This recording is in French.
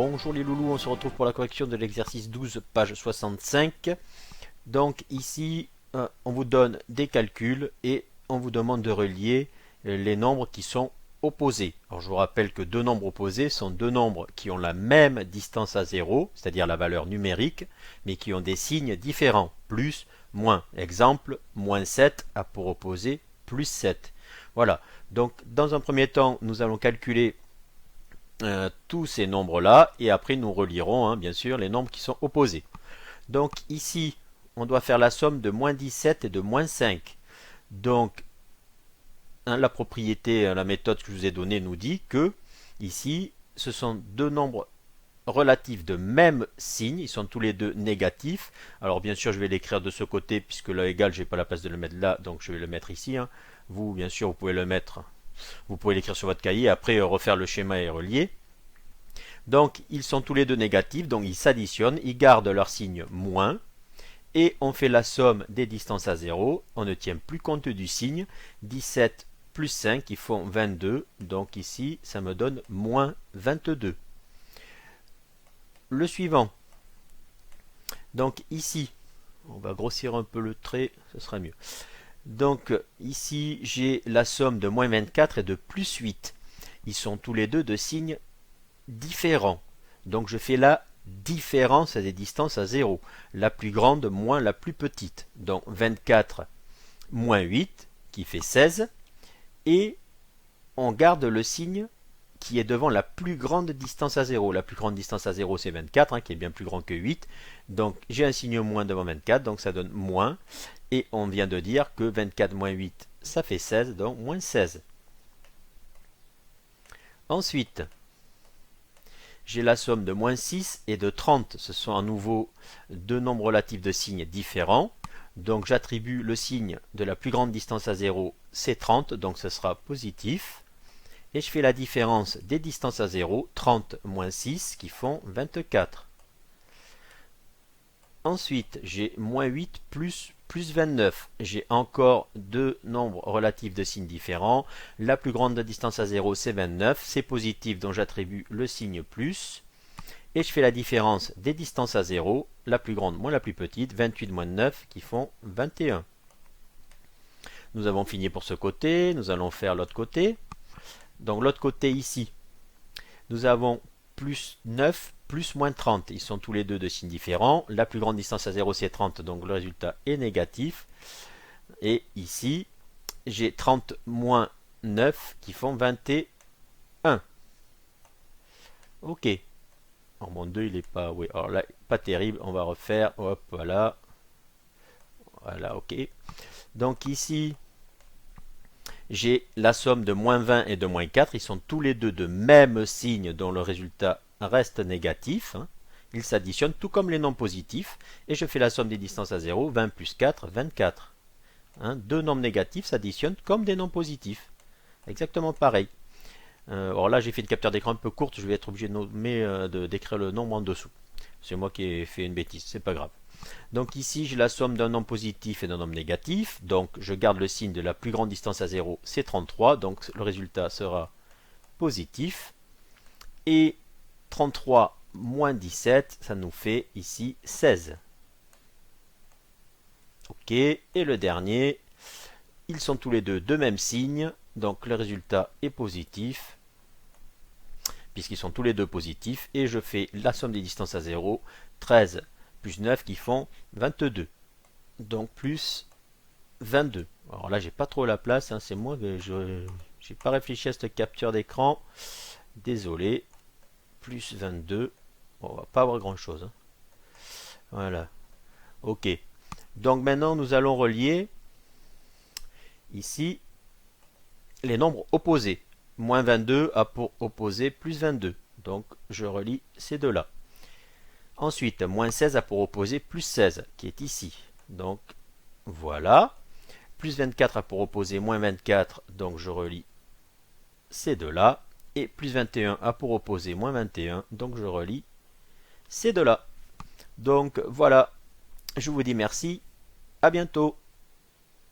Bonjour les loulous, on se retrouve pour la correction de l'exercice 12, page 65. Donc ici, on vous donne des calculs et on vous demande de relier les nombres qui sont opposés. Alors je vous rappelle que deux nombres opposés sont deux nombres qui ont la même distance à 0, c'est-à-dire la valeur numérique, mais qui ont des signes différents, plus, moins. Exemple, moins 7 a pour opposé plus 7. Voilà, donc dans un premier temps, nous allons calculer tous ces nombres-là, et après nous relierons bien sûr les nombres qui sont opposés. Donc ici, on doit faire la somme de moins 17 et de moins 5. Donc, la propriété, la méthode que je vous ai donnée nous dit que, ici, ce sont deux nombres relatifs de même signe, ils sont tous les deux négatifs. Alors bien sûr, je vais l'écrire de ce côté, puisque là égal, j'ai pas la place de le mettre là, donc je vais le mettre ici. Vous, bien sûr, vous pouvez le mettre, vous pouvez l'écrire sur votre cahier, après refaire le schéma et relier. Donc ils sont tous les deux négatifs, donc ils s'additionnent, ils gardent leur signe moins, et on fait la somme des distances à 0, on ne tient plus compte du signe, 17 plus 5 ils font 22, donc ici ça me donne moins 22. Le suivant, donc ici, on va grossir un peu le trait, ce sera mieux. Donc ici j'ai la somme de moins 24 et de plus 8, ils sont tous les deux de signes différents. Donc je fais la différence des distances à 0. La plus grande moins la plus petite. Donc 24 moins 8 qui fait 16. Et on garde le signe qui est devant la plus grande distance à 0. La plus grande distance à 0 c'est 24 qui est bien plus grand que 8. Donc j'ai un signe moins devant 24, donc ça donne moins. Et on vient de dire que 24 moins 8 ça fait 16, donc moins 16. Ensuite, j'ai la somme de moins 6 et de 30. Ce sont à nouveau deux nombres relatifs de signes différents. Donc j'attribue le signe de la plus grande distance à 0, c'est 30, donc ce sera positif. Et je fais la différence des distances à 0, 30 moins 6, qui font 24. Ensuite, j'ai moins 8 plus 29. J'ai encore deux nombres relatifs de signes différents. La plus grande distance à 0, c'est 29. C'est positif, donc j'attribue le signe plus. Et je fais la différence des distances à 0, la plus grande moins la plus petite, 28 moins 9, qui font 21. Nous avons fini pour ce côté, nous allons faire l'autre côté. Donc l'autre côté ici, nous avons plus 9 plus moins 30. Ils sont tous les deux de signes différents. La plus grande distance à 0 c'est 30, donc le résultat est négatif. Et ici, j'ai 30 moins 9 qui font 21. Ok. Alors mon 2 il est pas... Oui, alors là, pas terrible. On va refaire. Hop, voilà. Voilà, ok. Donc ici, j'ai la somme de moins 20 et de moins 4. Ils sont tous les deux de même signe dont le résultat reste négatif. Ils s'additionnent tout comme les nombres positifs. Et je fais la somme des distances à 0. 20 plus 4, 24. Deux nombres négatifs s'additionnent comme des nombres positifs. Exactement pareil. Alors là, j'ai fait une capture d'écran un peu courte. Je vais être obligé d'écrire le nombre en dessous. C'est moi qui ai fait une bêtise. C'est pas grave. Donc ici, j'ai la somme d'un nombre positif et d'un nombre négatif. Donc je garde le signe de la plus grande distance à 0, c'est 33. Donc le résultat sera positif. Et 33 moins 17, ça nous fait ici 16. Ok, et le dernier, ils sont tous les deux de même signe. Donc le résultat est positif, puisqu'ils sont tous les deux positifs. Et je fais la somme des distances à 0, 13 plus 9 qui font 22. Donc plus 22. Alors là, j'ai pas trop la place, c'est moi que j'ai pas réfléchi à cette capture d'écran. Désolé. Plus 22. Bon, on va pas avoir grand chose. Voilà. Ok. Donc maintenant, nous allons relier ici les nombres opposés. Moins 22 a pour opposé plus 22. Donc je relie ces deux-là. Ensuite, moins 16 a pour opposé plus 16, qui est ici. Donc, voilà. Plus 24 a pour opposé moins 24, donc je relie ces deux-là. Et plus 21 a pour opposé moins 21, donc je relie ces deux-là. Donc, voilà. Je vous dis merci. À bientôt.